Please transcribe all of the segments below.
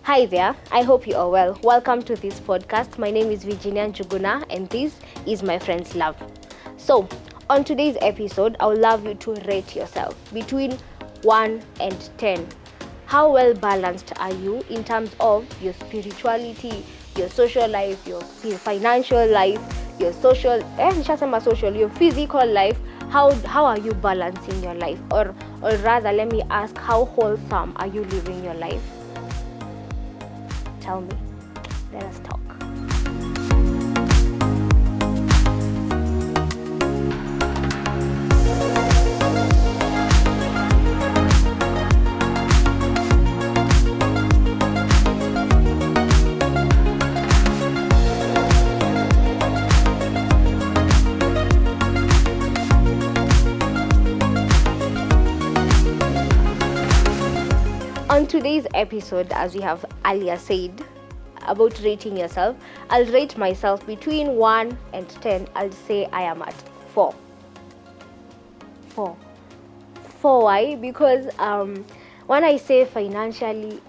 Hi there, I hope you are well. Welcome to this podcast. My name is Virginia Njuguna and this is my friend's love. So, on today's episode, I would love you to rate yourself between 1 and 10. How well balanced are you in terms of your spirituality, your social life, your financial life, your your physical life? How are you balancing your life? Or rather, let me ask, how wholesome are you living your life? Tell me. Let us talk. On today's episode, as we have earlier said about rating yourself, I'll rate myself between 1 and 10. I'll say I am at 4. 4. Why? Because when I say financially,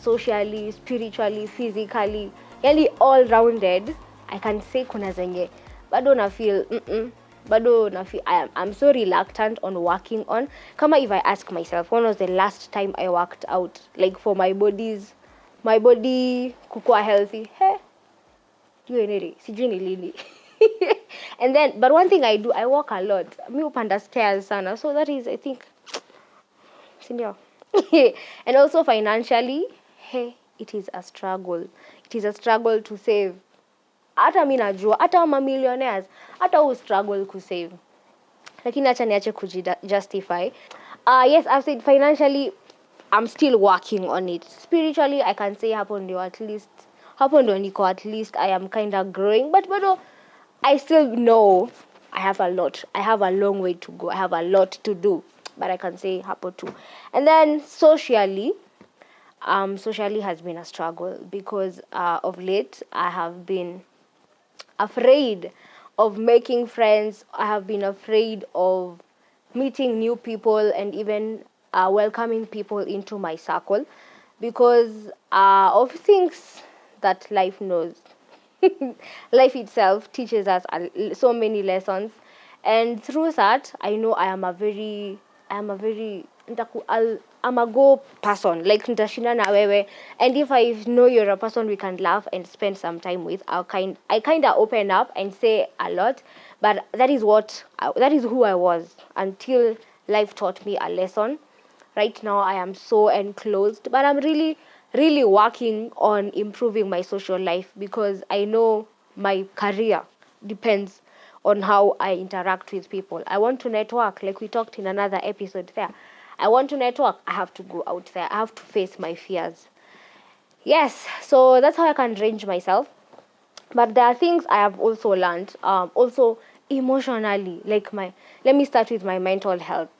socially, spiritually, physically, really all rounded, I can say kuna zenye bado na feel I'm so reluctant on working on. Kama if I ask myself, when was the last time I worked out, like for my body kukua healthy? Sijui ni lini. And then, but one thing I do, I walk a lot. Mi upanda stairs sana. So that is, I think, sindio. And also financially, it is a struggle. It is a struggle to save. Hata mi najua, hata millionaires, hata struggle to save. Lakini acha niache kujustify. Yes, I've said financially, I'm still working on it. Spiritually, I can say hapo ndo niko at least I am kind of growing, but I still know I have a long way to go. I have a lot to do, but I can say hapo too. And then socially has been a struggle because of late I have been afraid of making friends. I have been afraid of meeting new people and even welcoming people into my circle because of things that life knows. Life itself teaches us so many lessons, and through that I know I'm a go person, like nitashinda na wewe, and if I know you're a person we can laugh and spend some time with, I kind of open up and say a lot, but that is who I was until life taught me a lesson. Right now I am so enclosed, but I'm really working on improving my social life because I know my career depends on how I interact with people. I want to network, like we talked in another episode there. I want to network. I have to go out there. I have to face my fears. Yes, so that's how I can range myself. But there are things I have also learned, also emotionally, like let me start with my mental health.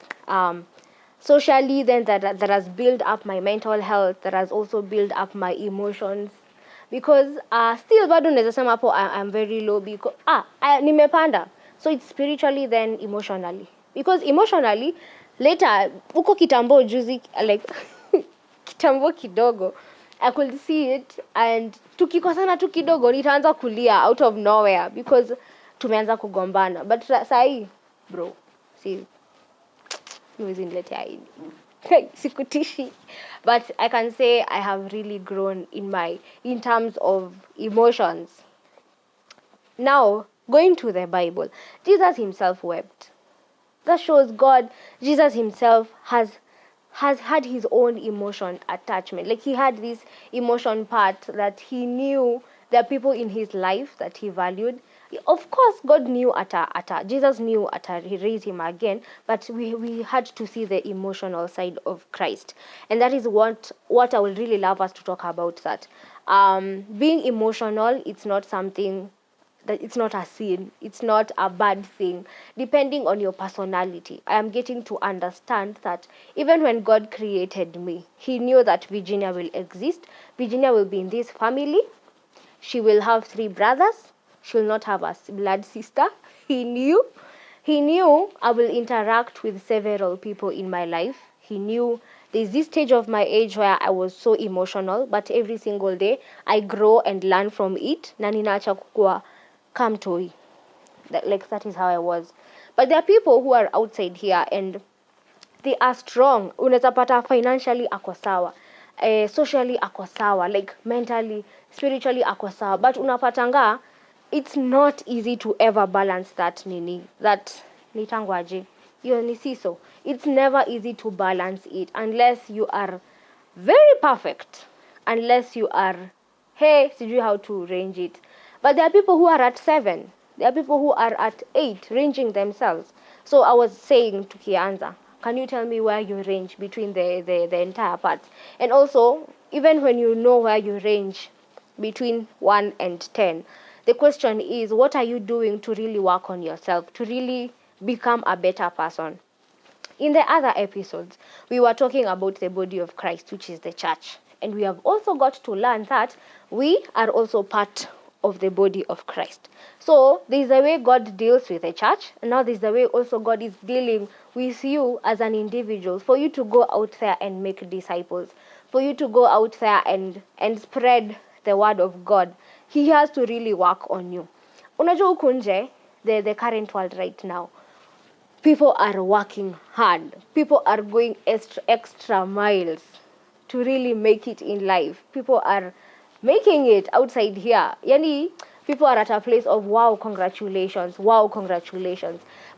Socially, then that has built up my mental health, that has also built up my emotions. Because still bado naweza sema hapo I'm very low because nimepanda. So it's spiritually then emotionally. Because emotionally later uko kitambo juzi, like kitambo kidogo, I could see it, and tukikosana tu kidogo nitaanza kulia out of nowhere because tumeanza kugombana. But sahi bro, see, sikutishi. But I can say I have really grown in terms of emotions. Now, going to the Bible, Jesus himself wept. That shows Jesus himself has had his own emotion attachment. Like he had this emotion part that he knew there are people in his life that he valued. Of course, God knew Jesus knew he raised him again, but we had to see the emotional side of Christ. And that is what I would really love us to talk about, that being emotional, it's not something that, it's not a sin, it's not a bad thing, depending on your personality. I am getting to understand that even when God created me, he knew that Virginia will exist. Virginia will be in this family. She will have 3 brothers. She will not have a blood sister. He knew I will interact with several people in my life. He knew there's this stage of my age where I was so emotional, but every single day I grow and learn from it. Na ninaacha kukua kamtoi. That is how I was. But there are people who are outside here and they are strong. Unaweza pata financially ako sawa, socially ako sawa, like mentally, spiritually ako sawa, but unapatanga it's not easy to ever balance that nitangwaje hiyo ni siso. It's never easy to balance it unless you are very perfect, unless you are sijui how to range it. But there are people who are at 7, there are people who are at 8 ranging themselves. So I was saying to Kianza, can you tell me where you range between the entire parts? And also, even when you know where you range between 1 and 10, the question is, what are you doing to really work on yourself, to really become a better person? In the other episodes, we were talking about the body of Christ, which is the church. And we have also got to learn that we are also part of the body of Christ. So there's a way God deals with the church. And now there's the way also God is dealing with you as an individual, for you to go out there and make disciples, for you to go out there and spread the word of God. He has to really work on you. Unajua huku nje, the current world right now, people are working hard. People are going extra miles to really make it in life. People are making it outside here. Yani, people are at a place of wow, congratulations.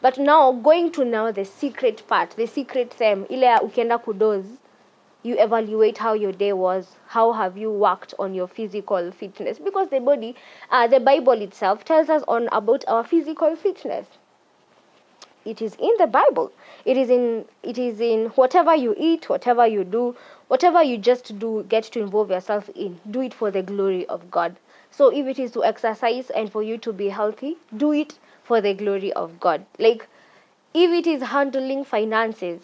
But now, going to now the secret part, the secret theme, ile ukienda kudoz, you evaluate how your day was, how have you worked on your physical fitness, because the Bible itself tells us about our physical fitness. It is in the Bible. It is in whatever you eat, whatever you do, whatever you just do, get to involve yourself in. Do it for the glory of God. So if it is to exercise and for you to be healthy, do it for the glory of God. Like, if it is handling finances,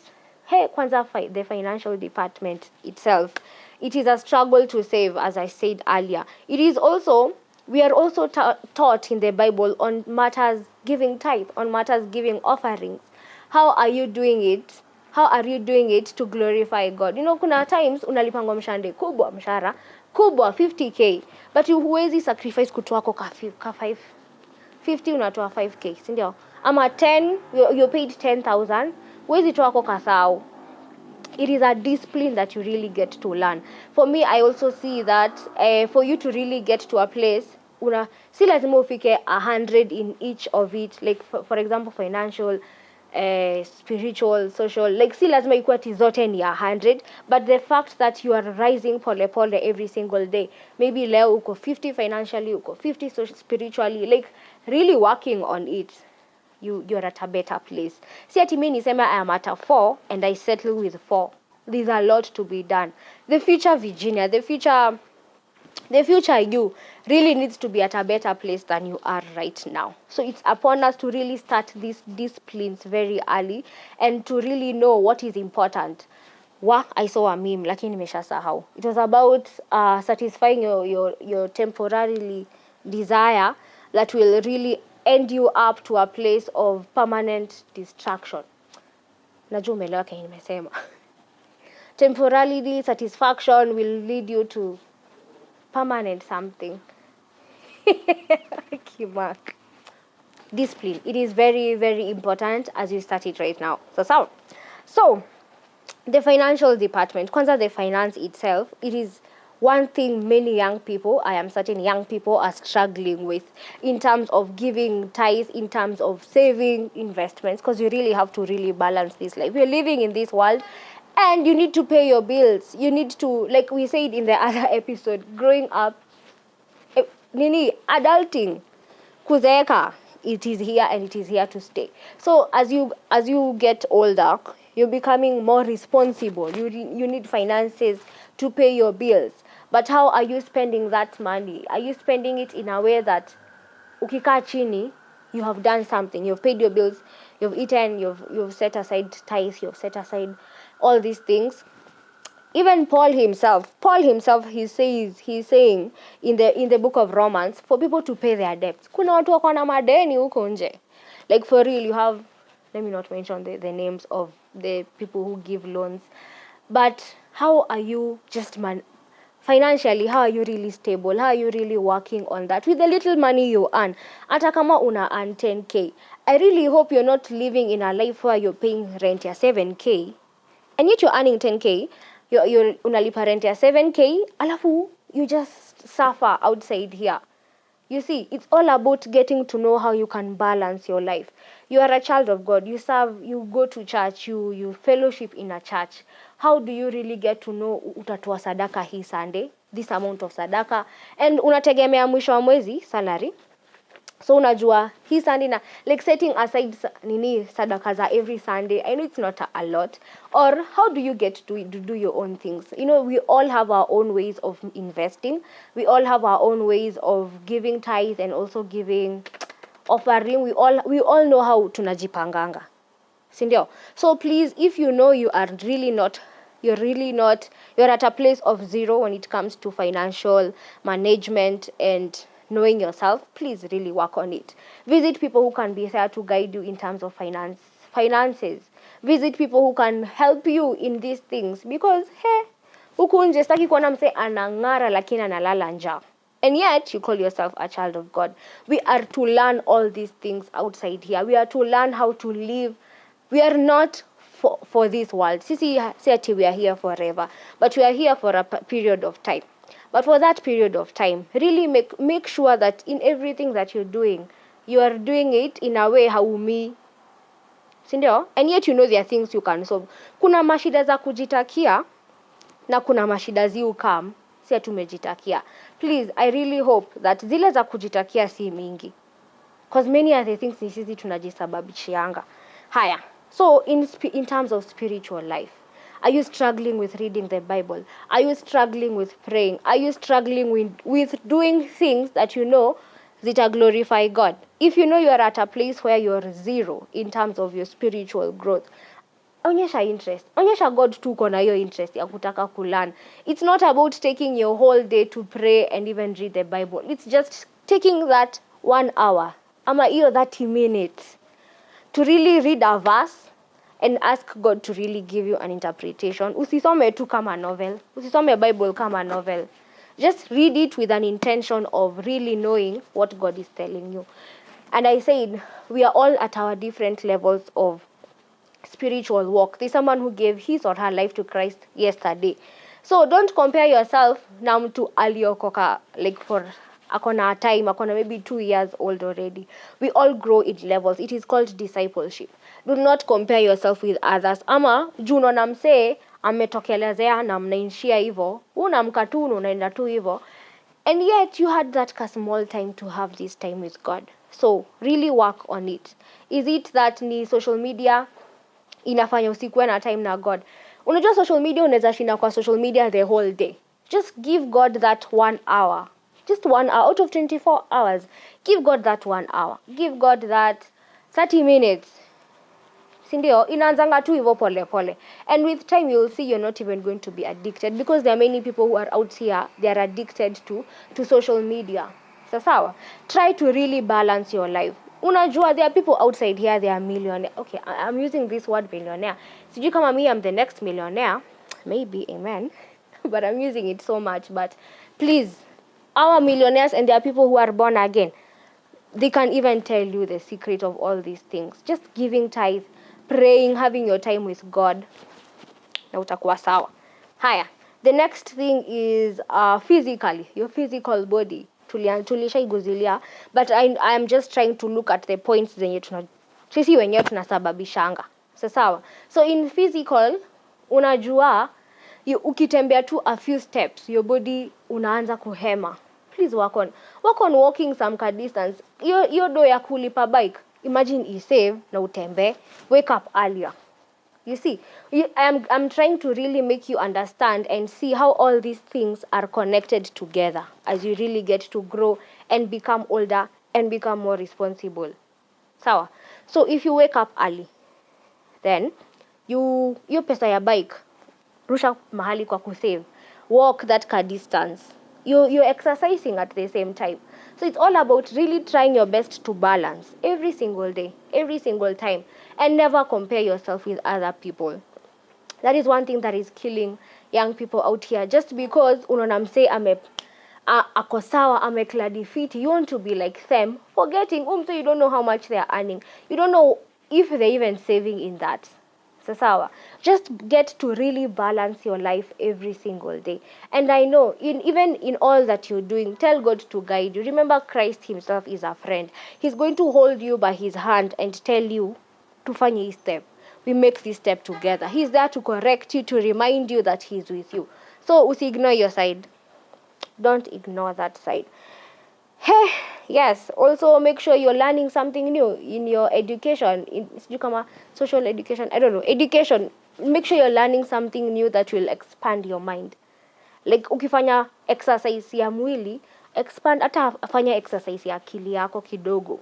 kwanza the financial department itself, it is a struggle to save, as I said earlier. It is also, we are also taught in the Bible on matters giving tithe, on matters giving offerings. How are you doing it? How are you doing it to glorify God? You know, kuna times unalipangwa mshande kubwa, mshahara kubwa 50k, but huwezi sacrifice kutoa ka 5 50 unatoa 5k, si ndio? Ama 10 you paid 10,000, huwezi toa ka sao. It is a discipline that you really get to learn. For me, I also see that for you to really get to a place, si lazima ufike 100 in each of it. Like for example, financial, spiritual, social. Like si lazima ikuwa zote ni 100, but the fact that you are rising pole pole every single day. Maybe leo uko 50 financially, uko 50 spiritually. Like really working on it. You're at a better place. Si ati mimi niseme I am at a 4 and I settle with 4. There's a lot to be done. The future Virginia, the future you really needs to be at a better place than you are right now. So it's upon us to really start these disciplines very early and to really know what is important. I saw a meme, lakini nimeshasahau. It was about satisfying your temporarily desire that will really end you up to a place of permanent distraction. Najua umeelewa kenye nimesema. Temporarily satisfaction will lead you to permanent something. Kimak. Discipline. It is very, very important as you start it right now. So, the financial department, kwanza the finance itself, it is one thing many young people, I am certain young people, are struggling with in terms of giving tithe, in terms of saving, investments, because you really have to really balance this life. We're living in this world and you need to pay your bills. You need to, like we said in the other episode, growing up, adulting, kuzeeka, it is here and it is here to stay. So as you get older, you're becoming more responsible. You need finances to pay your bills. But how are you spending that money? Are you spending it in a way that ukikaa chini, you have done something, you've paid your bills, you've eaten, you've set aside tithe, you've set aside all these things. Even Paul himself, he's saying in the book of Romans, for people to pay their debts. Kuna watu wako na madeni huko nje. Like for real, you have, let me not mention the names of the people who give loans, but how are you financially, how are you really stable? How are you really working on that with the little money you earn? Hata kama una earn 10k, I really hope you're not living in a life where you're paying rent ya 7k and yet you're earning 10k. You're unalipa rent ya 7k, alafu you just suffer outside here. You see, it's all about getting to know how you can balance your life. You are a child of God. You serve, you go to church, you fellowship in a church. How do you really get to know utatoa sadaka hii Sunday, this amount of sadaka, and unategemea mwisho wa mwezi salary? So unajua hii Sunday na like setting aside sadaka za every Sunday. I know it's not a lot. Or how do you get to do your own things? You know, we all have our own ways of investing. We all have our own ways of giving tithe and also giving offering. We all know how tunajipanganga. Sindio? So please, if you know you're at a place of zero when it comes to financial management and knowing yourself, please really work on it. Visit people who can be there to guide you in terms of finances. Visit people who can help you in these things, because huku nje sitaki kuona mse anang'ara lakini analala njaa. And yet you call yourself a child of God. We are to learn all these things outside here. We are to learn how to live. We are not for this world. Sisi ati we are here forever, but we are here for a period of time. But for that period of time, really make sure that in everything that you're doing, you are doing it in a way haumi. Sindio? And yet you know there are things you can solve. Kuna mashida za kujitakia na kuna mashida come si tumejitakia. Please, I really hope that zile za kujitakia si mingi, because many of the things ni sisi tunajisababishianga. Haya. So in terms of spiritual life, are you struggling with reading the Bible? Are you struggling with praying? Are you struggling with doing things that you know zita glorify God? If you know you are at a place where you're zero in terms of your spiritual growth, onyesha interest. Onyesha God tu uko na hiyo interest ya kutaka kulearn. It's not about taking your whole day to pray and even read the Bible. It's just taking that 1 hour ama hiyo 30 minutes to really read a verse and ask God to really give you an interpretation. Usisome tu kama novel. Usisome Bible kama novel. Just read it with an intention of really knowing what God is telling you. And I said, we are all at our different levels of spiritual walk. There's someone who gave his or her life to Christ yesterday. So don't compare yourself na mtu aliokoka like for akona time, akona maybe 2 years old already. We all grow in levels. It is called discipleship. Do not compare yourself with others. Ama juno na msee ametokelezea na mnaishia hivyo, unamka tu unaenda tu hivyo, and yet you had that small time to have this time with God. So really work on it. Is it that ni social media inafanya usikuwe na time na God? Unajua social media unaweza shinda kwa social media the whole day. Just give God that 1 hour. Just 1 hour out of 24 hours. Give God that 1 hour. Give God that 30 minutes. Sindio, inaanzanga tu hivyo pole pole. And with time you'll see you're not even going to be addicted, because there are many people who are out here, they are addicted to social media. Sawa. Try to really balance your life. Unajua, there are people outside here, they are millionaire. Okay, I'm using this word millionaire. Sijui kama me, I'm the next millionaire. Maybe, amen. But I'm using it so much. But please, our millionaires, and there are people who are born again, they can even tell you the secret of all these things. Just giving tithe, praying, having your time with God, na utakuwa sawa. Haya, the next thing is physically, your physical body. Tulishaiguzilia, but I am just trying to look at the points zenye sisi wenyewe tunasababishanga. Sawa. So in physical, unajua, ukitembea tu a few steps, your body unaanza kuhema. Please work on walking some distance. Hiyo do ya kulipa bike, imagine isave na utembe. Wake up earlier. You see, I'm trying to really make you understand and see how all these things are connected together as you really get to grow and become older and become more responsible. Sawa. So if you wake up early, then you pesa ya bike, rusha mahali kwa kusave. Walk that distance. You're exercising at the same time. So it's all about really trying your best to balance every single day, every single time, and never compare yourself with other people. That is one thing that is killing young people out here. Just because unaona msee ako sawa, amekladi fiti, you want to be like them, forgetting so you don't know how much they are earning. You don't know if they're even saving in that. So sawa. Just get to really balance your life every single day. And I know, even in all that you're doing, tell God to guide you. Remember, Christ himself is a friend. He's going to hold you by his hand and tell you to fanya hii step. We make this step together. He's there to correct you, to remind you that he's with you. So usi-ignore your side. Don't ignore that side. Hey, yes. Also, make sure you're learning something new in your education. In social education, I don't know. Education. Make sure you're learning something new that will expand your mind. Like ukifanya exercise ya mwili, expand hata fanya exercise ya akili yako kidogo.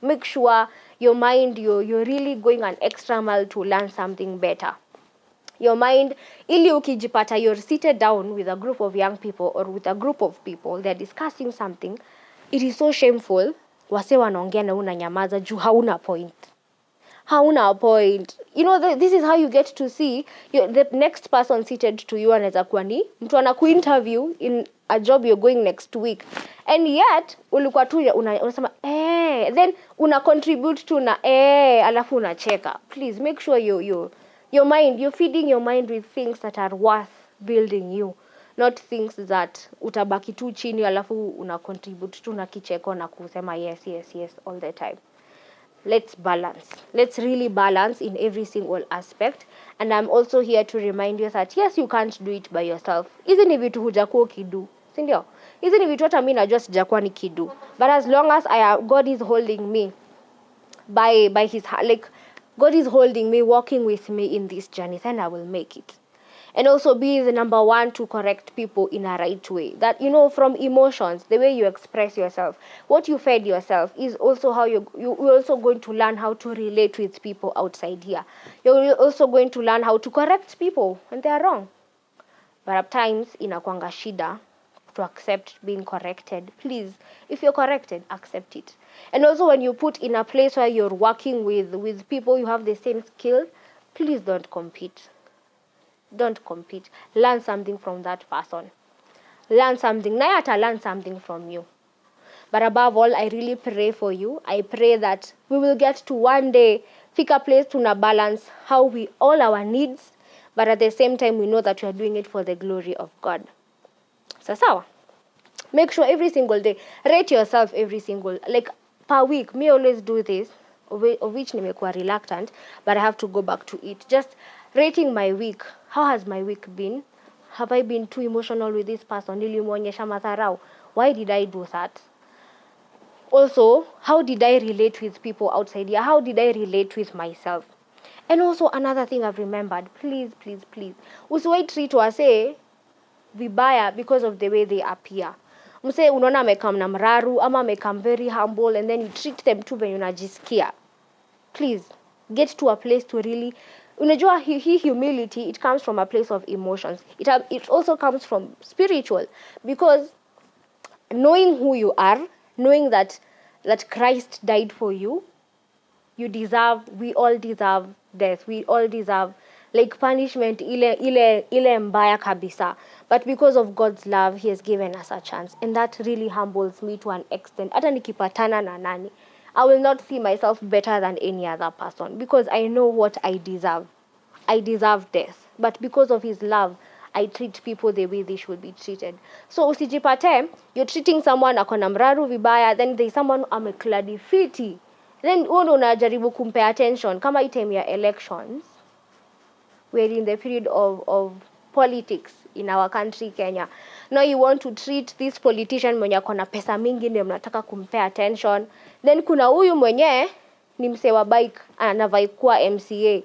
Make sure your mind, you're really going an extra mile to learn something better. Your mind, ili ukijipata you're seated down with a group of young people or with a group of people, they're discussing something, it is so shameful, wase wanaongea na unanyamaza juu hauna point. You know, this is how you get to see the next person seated to you anaweza kuwa ni mtu anakuinterview in a job you're going next week. And yet ulikuwa tu unasema then una contribute to na alafu unacheka. Please make sure your mind, you're feeding your mind with things that are worth building you, not things that utabaki tu chini alafu una contribute tu na kicheko na kusema yes all the time. Let's balance. Let's really balance in every single aspect. And I'm also here to remind you that yes, you can't do it by yourself. Hizi ni vitu hujakuwa ukidu, si ndio? Hizi ni vitu hata mimi najua sijakuwa nikidu. But as long as God is holding me by his like God is holding me, walking with me in this journey, then I will make it. And also be the number one to correct people in a right way. That, you know, from emotions, the way you express yourself, what you fed yourself is also how you're also going to learn how to relate with people outside here. You're also going to learn how to correct people when they are wrong. But at times, inakwanga shida to accept being corrected. Please, if you're corrected, accept it. And also when you put in a place where you're working with people, you have the same skill, please don't compete. Don't compete. Learn something from that person. Learn something. Naye ata learn something from you. But above all, I really pray for you. I pray that we will get to one day fika place tuna balance how we all our needs, but at the same time we know that we are doing it for the glory of God. Sawa. Make sure every single day, rate yourself every single, like per week. Me always do this, of which nimekuwa reluctant, but I have to go back to it. Just rating my week. How has my week been? Have I been too emotional with this person? Nilimuonyesha madharau. Why did I do that? Also, how did I relate with people outside here? How did I relate with myself? And also another thing I've remembered, please. Usiwahi treat wase vibaya because of the way they appear. Mse unaona amekam na mraru ama amekam very humble and then you treat them tu venye unajisikia. Please, get to a place to really, unajua hii humility, it comes from a place of emotions. It also comes from spiritual, because knowing who you are, knowing that Christ died for you, we all deserve death. We all deserve like punishment ile mbaya kabisa. But because of God's love, he has given us a chance. And that really humbles me to an extent. Hata nikipatana na nani, I will not see myself better than any other person, because I know what I deserve. I deserve death. But because of his love, I treat people the way they should be treated. So usijipate, you're treating someone akona mraru vibaya, then there's someone amekladi fiti. Then unajaribu kumpe attention. Kama hii time ya elections, we're in the period of politics in our country, Kenya. Now you want to treat this politician mwenye akona pesa mingi ndio mnataka kumpe attention. Then kuna huyu mwenye ni msee wa bike anavai kuwa MCA.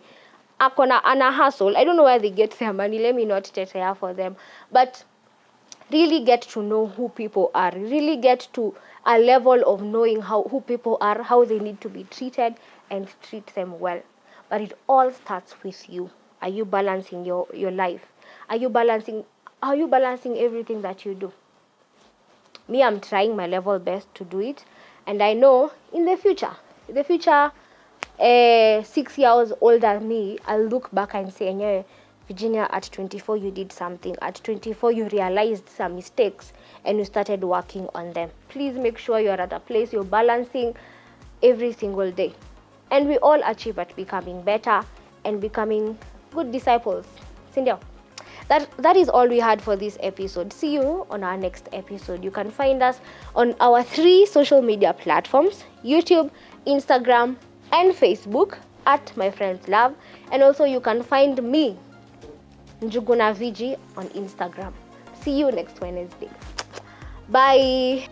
Ana hustle. I don't know where they get their money. Let me not tetea for them. But really get to know who people are. Really get to a level of knowing who people are, how they need to be treated, and treat them well. But it all starts with you. Are you balancing your life? Are you balancing everything that you do? Me, I'm trying my level best to do it. And I know in the future, 6 years older me, I'll look back and say, Virginia, at 24 you did something. At 24 you realized some mistakes and you started working on them. Please make sure you're at a place you're balancing every single day. And we all achieve at becoming better and becoming good disciples. Cindy, that is all we had for this episode. See you on our next episode. You can find us on our 3 social media platforms: YouTube, Instagram, and Facebook at My Friends Love. And also you can find me, Njuguna Viji, on Instagram. See you next Wednesday. Bye.